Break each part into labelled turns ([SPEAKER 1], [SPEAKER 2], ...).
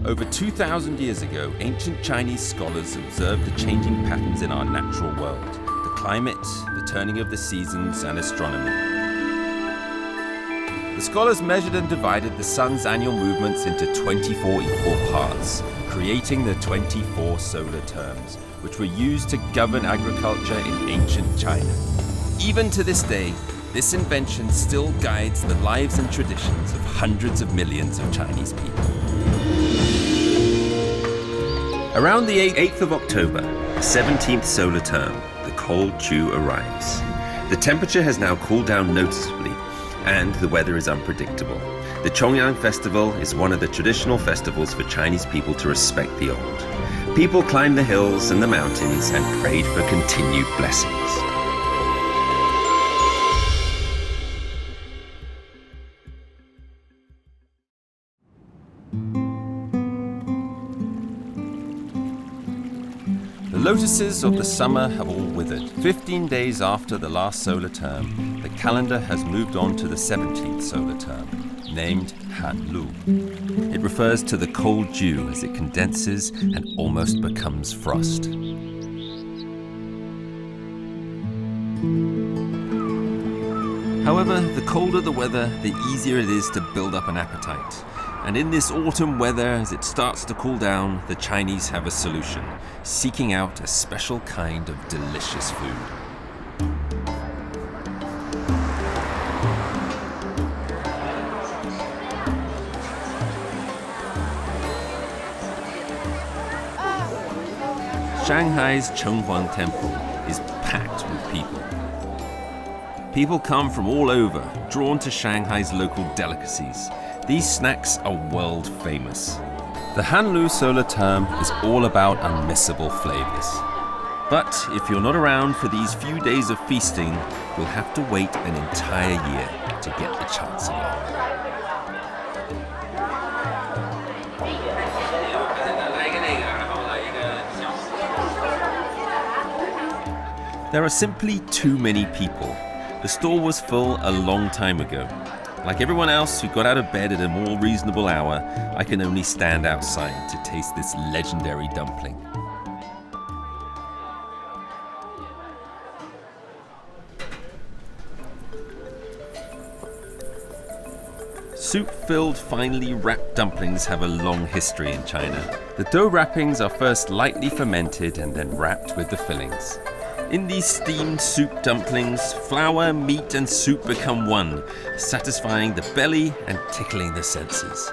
[SPEAKER 1] Over 2,000 years ago, ancient Chinese scholars observed the changing patterns in our natural world, the climate, the turning of the seasons, and astronomy. The scholars measured and divided the sun's annual movements into 24 equal parts, creating the 24 solar terms, which were used to govern agriculture in ancient China. Even to this day, this invention still guides the lives and traditions of hundreds of millions of Chinese people. Around the 8th of October, the 17th solar term, the cold Chu arrives. The temperature has now cooled down noticeably, and the weather is unpredictable. The Chongyang Festival is one of the traditional festivals for Chinese people to respect the old. People climbed the hills and the mountains and prayed for continued blessings. The lotuses of the summer have all withered. 15 days after the last solar term, the calendar has moved on to the 17th solar term, named Hanlu. It refers to the cold dew as it condenses and almost becomes frost. However, the colder the weather, the easier it is to build up an appetite. And in this autumn weather, as it starts to cool down, the Chinese have a solution, seeking out a special kind of delicious food. Shanghai's Chenghuang Temple is packed with people. People come from all over, drawn to Shanghai's local delicacies. These snacks are world famous. The Hanlu solar term is all about unmissable flavors. But if you're not around for these few days of feasting, you'll have to wait an entire year to get the chance again. There are simply too many people. The store was full a long time ago. Like everyone else who got out of bed at a more reasonable hour, I can only stand outside to taste this legendary dumpling. Soup-filled, finely wrapped dumplings have a long history in China. The dough wrappings are first lightly fermented and then wrapped with the fillings. In these steamed soup dumplings, flour, meat, and soup become one, satisfying the belly and tickling the senses.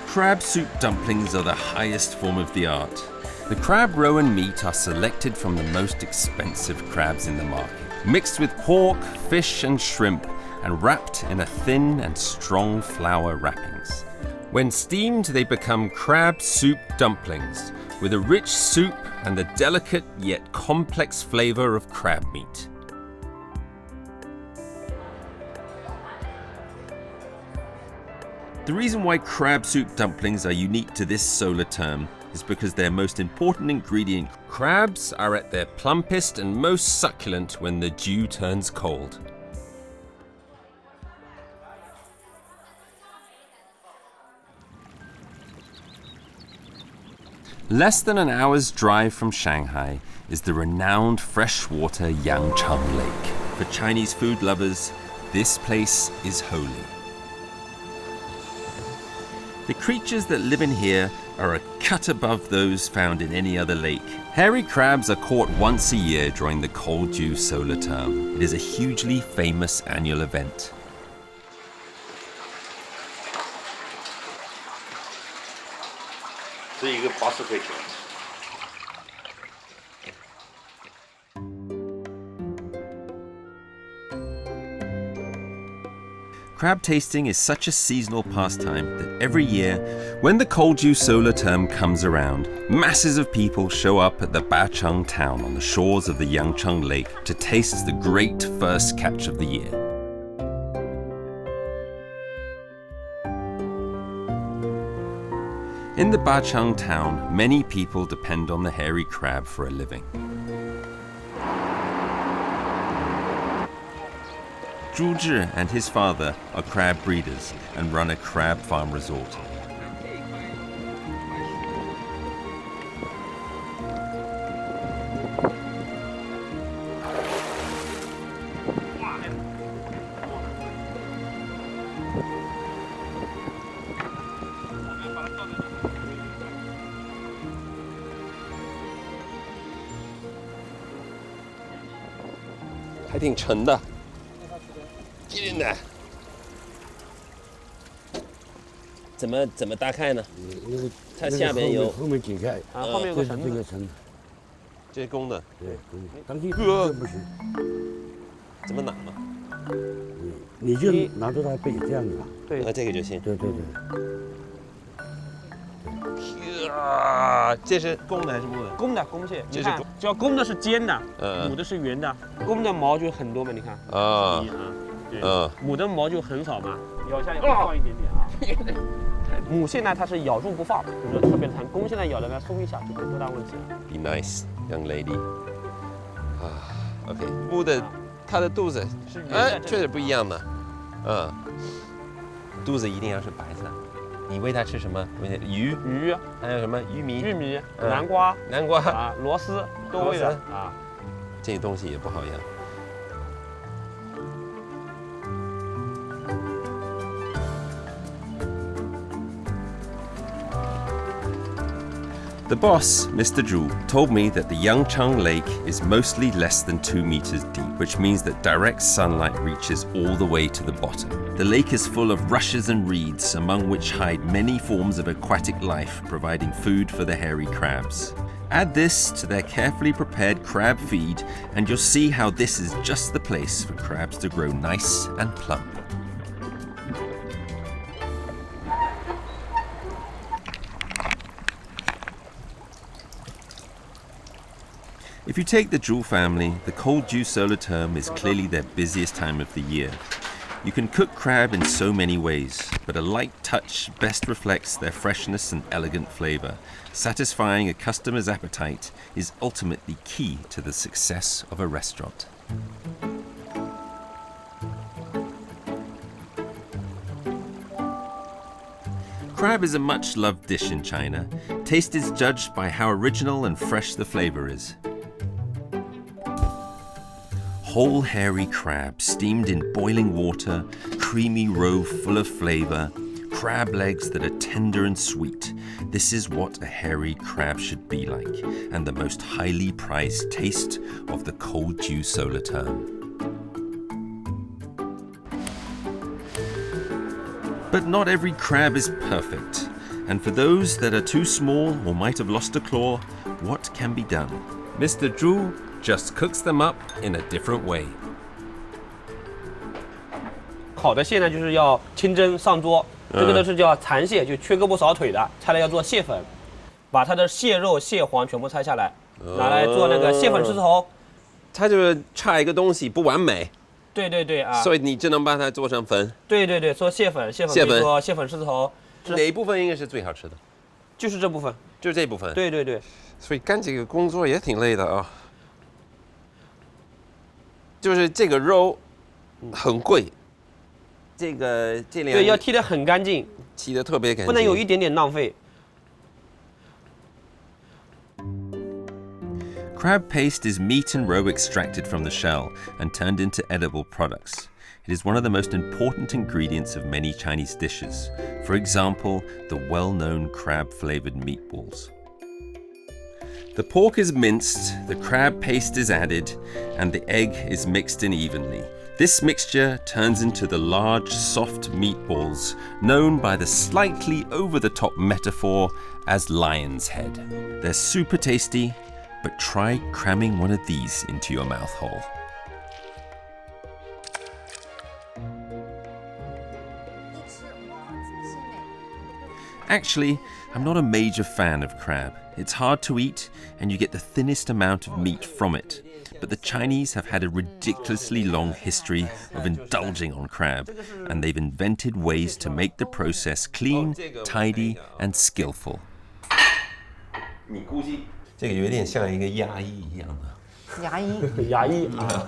[SPEAKER 1] Crab soup dumplings are the highest form of the art. The crab roe and meat are selected from the most expensive crabs in the market, mixed with pork, fish, and shrimp, and wrapped in a thin and strong flour wrappings. When steamed, they become crab soup dumplings, with a rich soup and the delicate yet complex flavor of crab meat. The reason why crab soup dumplings are unique to this solar term is because their most important ingredient, crabs, are at their plumpest and most succulent when the dew turns cold. Less than an hour's drive from Shanghai is the renowned freshwater Yangcheng Lake. For Chinese food lovers, this place is holy. The creatures that live in here are a cut above those found in any other lake. Hairy crabs are caught once a year during the cold dew solar term. It is a hugely famous annual event. Crab tasting is such a seasonal pastime that every year, when the cold dew solar term comes around, masses of people show up at the Bacheng town on the shores of the Yangcheng Lake to taste the great first catch of the year. In the Bacheng town, many people depend on the hairy crab for a living. Zhu Zhi and his father are crab breeders and run a crab farm resort. I think 沉的，一定的。怎么打开呢？它下边有
[SPEAKER 2] 后面解开，
[SPEAKER 3] 后面有个绳子，
[SPEAKER 2] 这个绳子，
[SPEAKER 1] 这是公的，
[SPEAKER 2] 对，当心这不行，
[SPEAKER 1] 怎么拿嘛？
[SPEAKER 2] 你就拿着它背这样子，
[SPEAKER 3] 对，
[SPEAKER 1] 这个就行。
[SPEAKER 2] 对。
[SPEAKER 1] 啊，这是公的还是母的？
[SPEAKER 3] 公的公蟹，
[SPEAKER 1] 这是
[SPEAKER 3] 只要公的是尖的，母的是圆的，公的毛就很多嘛，你看
[SPEAKER 1] 啊，
[SPEAKER 3] 对，母的毛就很少嘛，咬下也会放一点点啊。母蟹呢，它是咬住不放，就是特别疼；公蟹呢，咬了呢松一下就没多大问题了。
[SPEAKER 1] Be nice, young lady. OK， 母的，它的肚子
[SPEAKER 3] 是圆的，
[SPEAKER 1] 确实不一样的，肚子一定要是白色。你喂它吃什么？鱼，还有什么玉米、
[SPEAKER 3] 南瓜
[SPEAKER 1] 啊，
[SPEAKER 3] 螺丝都喂的啊。
[SPEAKER 1] 这些东西也不好养。The boss, Mr. Zhu, told me that the Yangcheng Lake is mostly less than 2 meters deep, which means that direct sunlight reaches all the way to the bottom. The lake is full of rushes and reeds, among which hide many forms of aquatic life, providing food for the hairy crabs. Add this to their carefully prepared crab feed, and you'll see how this is just the place for crabs to grow nice and plump. If you take the Zhu family, the cold dew solar term is clearly their busiest time of the year. You can cook crab in so many ways, but a light touch best reflects their freshness and elegant flavor. Satisfying a customer's appetite is ultimately key to the success of a restaurant. Crab is a much-loved dish in China. Taste is judged by how original and fresh the flavor is. Whole hairy crab steamed in boiling water, creamy roe full of flavor, crab legs that are tender and sweet. This is what a hairy crab should be like, and the most highly prized taste of the cold dew solar term. But not every crab is perfect, and for those that are too small or might have lost a claw, what can be done? Mr. Zhu just cooks them up in a different way.
[SPEAKER 3] 烤的蟹呢，就是要清蒸上桌，这个呢是叫残蟹，就缺胳膊少腿的，拆了要做蟹粉，把它的蟹肉、蟹黄全部拆下来，拿来做那个蟹粉狮子头。
[SPEAKER 1] 它就是差一个东西不完美，
[SPEAKER 3] 对啊，
[SPEAKER 1] 所以你只能把它做成粉。
[SPEAKER 3] 对，做蟹粉可以做蟹粉狮子头。
[SPEAKER 1] 哪一部分应该是最好吃的？
[SPEAKER 3] 就是这部分，
[SPEAKER 1] 就是这部分。
[SPEAKER 3] 对。
[SPEAKER 1] 所以干这个工作也挺累的啊。就是这个肉很贵，这两
[SPEAKER 3] 对要剔得很干净，
[SPEAKER 1] 剔得特别干净，
[SPEAKER 3] 不能有一点点浪费。
[SPEAKER 1] Crab paste is meat and roe extracted from the shell and turned into edible products. It is one of the most important ingredients of many Chinese dishes. For example, the well-known crab-flavored meatballs. The pork is minced, the crab paste is added, and the egg is mixed in evenly. This mixture turns into the large, soft meatballs, known by the slightly over-the-top metaphor as lion's head. They're super tasty, but try cramming one of these into your mouth hole. Actually, I'm not a major fan of crab. It's hard to eat, and you get the thinnest amount of meat from it. But the Chinese have had a ridiculously long history of indulging on crab, and they've invented ways to make the process clean, tidy, and skillful. 你估计这个有点像一个牙医一样的。
[SPEAKER 3] 牙医啊，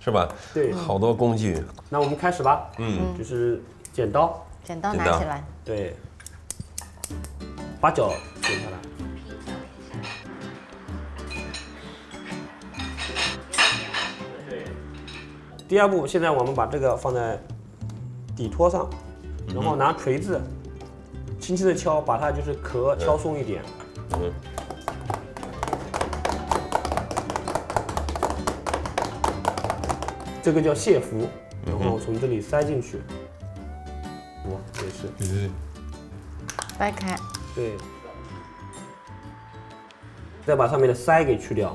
[SPEAKER 1] 是吧？
[SPEAKER 3] 对，
[SPEAKER 1] 好多工具。
[SPEAKER 3] 那我们开始吧。就是剪刀，
[SPEAKER 4] 剪刀拿起来，
[SPEAKER 3] 对，把脚剪下来。第二步，现在我们把这个放在底托上，然后拿锤子轻轻的敲，把它就是壳敲松一点。这个叫蟹服，然后从这里塞进去。哇，也是。
[SPEAKER 4] 掰开。
[SPEAKER 3] 对。再把上面的鳃给去掉。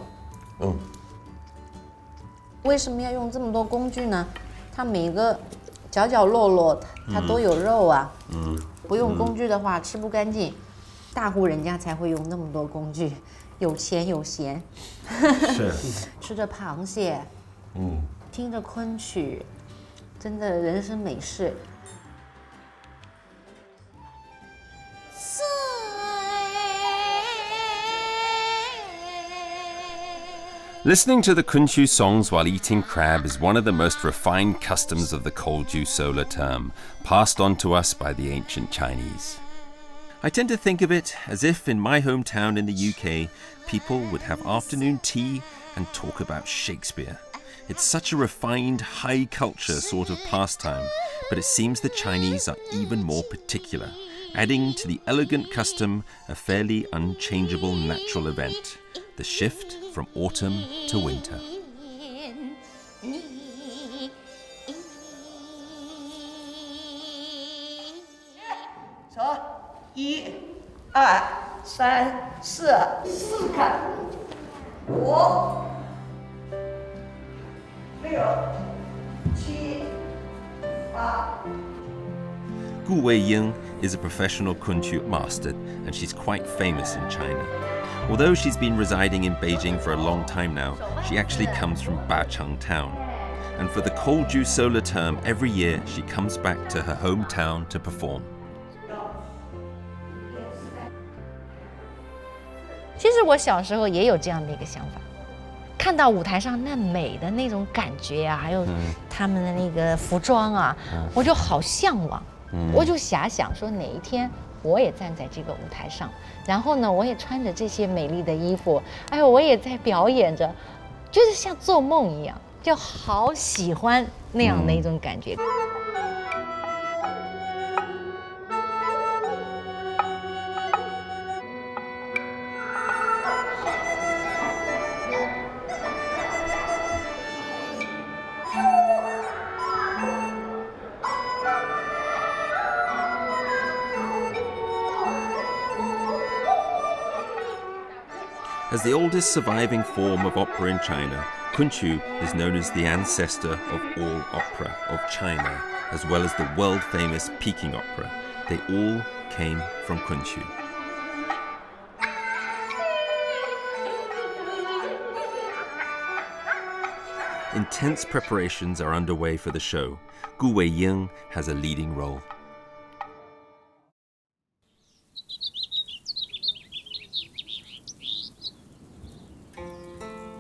[SPEAKER 4] 为什么要用这么多工具呢？它每一个角角落落它都有肉啊。不用工具的话吃不干净，大户人家才会用那么多工具，有钱有闲。
[SPEAKER 1] 是。
[SPEAKER 4] 吃着螃蟹，听着昆曲，真的人生美事。
[SPEAKER 1] Listening to the Kunchu songs while eating crab is one of the most refined customs of the Kolju solar term, passed on to us by the ancient Chinese. I tend to think of it as if in my hometown in the UK, people would have afternoon tea and talk about Shakespeare. It's such a refined, high culture sort of pastime, but it seems the Chinese are even more particular, adding to the elegant custom a fairly unchangeable natural event, the shift from autumn to winter.
[SPEAKER 5] 说1、2、3、4看5、6、7、8。
[SPEAKER 1] Gu Weiying is a professional kunchu master, and she's quite famous in China. Although she's been residing in Beijing for a long time now, she actually comes from Bacheng town. And for the Kolju solar term every year, she comes back to her hometown to perform.
[SPEAKER 4] 其实我小时候也有这样的一个想法，看到舞台上那美的那种感觉啊，还有他们的那个服装啊，我就好向往。我就遐想说哪一天我也站在这个舞台上，然后呢，我也穿着这些美丽的衣服，哎呦，我也在表演着，就是像做梦一样，就好喜欢那样的一种感觉。
[SPEAKER 1] As the oldest surviving form of opera in China, Kunchu is known as the ancestor of all opera of China, as well as the world-famous Peking opera. They all came from Kunchu. Intense preparations are underway for the show. Gu Weiying has a leading role.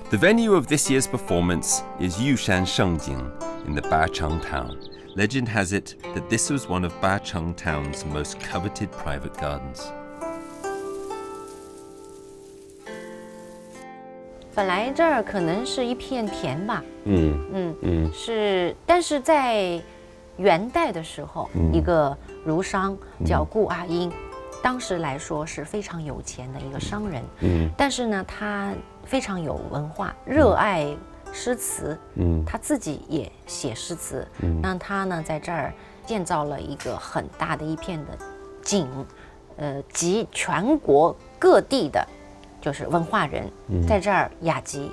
[SPEAKER 1] The venue of this year's performance is Yushan Shengjing in the Bacheng town. Legend has it that this was one of Bacheng town's most coveted private gardens.
[SPEAKER 4] 本来这儿可能是一片田吧，是，但是在元代的时候，一个儒商叫顾阿英，当时来说是非常有钱的一个商人，但是呢，他非常有文化，热爱诗词，他自己也写诗词，让他呢在这儿建造了一个很大的一片的景，集全国各地的，就是文化人在这儿雅集。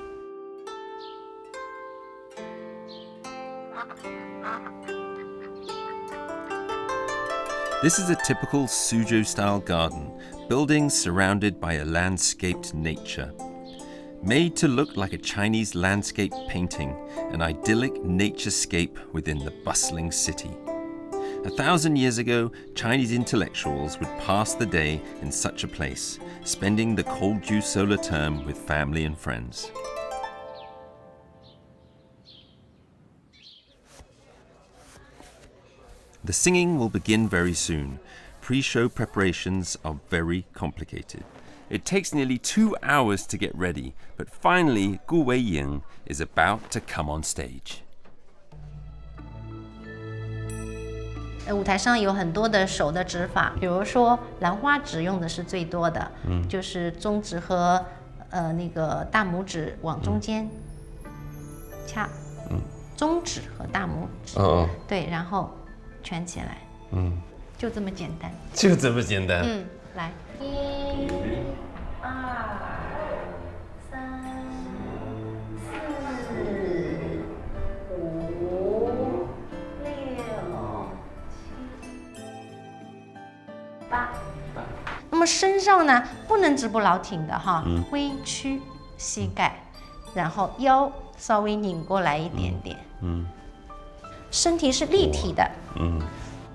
[SPEAKER 1] This is a typical Suzhou-style garden, buildings surrounded by a landscaped nature. Made to look like a Chinese landscape painting, an idyllic naturescape within the bustling city. 1,000 years ago, Chinese intellectuals would pass the day in such a place, spending the Kolju solar term with family and friends. The singing will begin very soon. Pre-show preparations are very complicated. It takes nearly 2 hours to get ready, but finally Gu Weiying is about to come on stage.
[SPEAKER 4] 舞台上有很多的手的指法，比如说兰花指用的是最多的，就是中指和那个大拇指往中间掐，中指和大拇指，对，然后圈起来，就这么简单，
[SPEAKER 1] 就这么简单。
[SPEAKER 4] 来，1、2、3、4、5、6、7、8。那么身上呢，不能直不老挺的哈，微屈膝盖，然后腰稍微拧过来一点点，身体是立体的，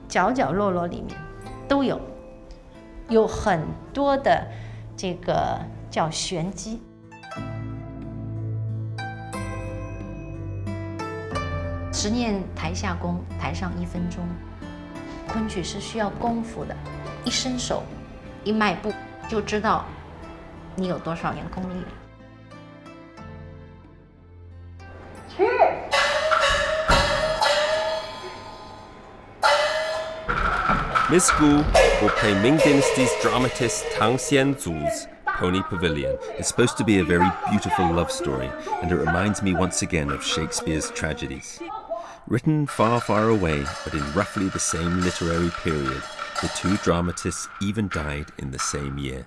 [SPEAKER 4] 角角落落里面都有很多的这个叫玄机。实验台下功，台上1分钟。昆曲是需要功夫的，一伸手，一迈步，就知道你有多少年功力了。
[SPEAKER 1] Miss Gu will play Ming Dynasty's dramatist Tang Xianzu's Pony Pavilion. It's supposed to be a very beautiful love story, and it reminds me once again of Shakespeare's tragedies. Written far, far away, but in roughly the same literary period, the two dramatists even died in the same year.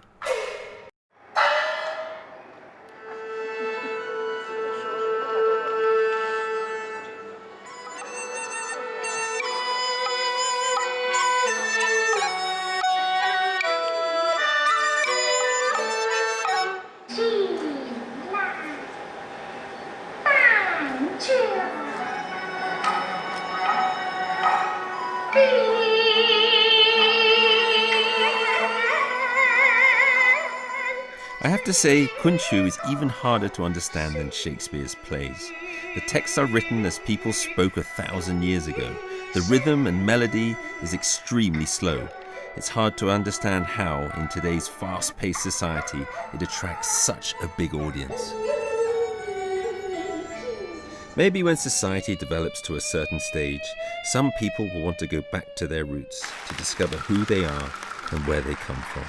[SPEAKER 1] I have to say, Kunchu is even harder to understand than Shakespeare's plays. The texts are written as people spoke 1,000 years ago. The rhythm and melody is extremely slow. It's hard to understand how, in today's fast-paced society, it attracts such a big audience. Maybe when society develops to a certain stage, some people will want to go back to their roots to discover who they are and where they come from.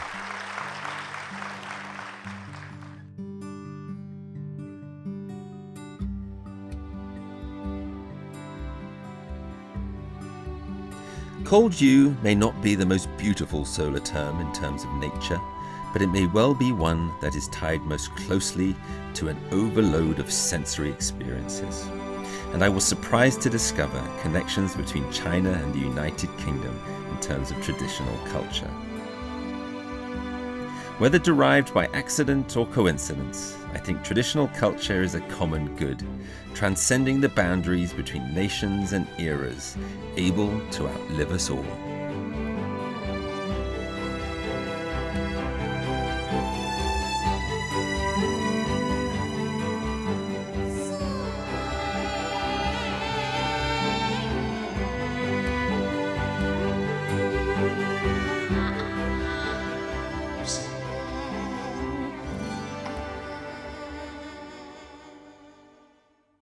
[SPEAKER 1] Cold dew may not be the most beautiful solar term in terms of nature, but it may well be one that is tied most closely to an overload of sensory experiences. And I was surprised to discover connections between China and the United Kingdom in terms of traditional culture. Whether derived by accident or coincidence, I think traditional culture is a common good, transcending the boundaries between nations and eras, able to outlive us all.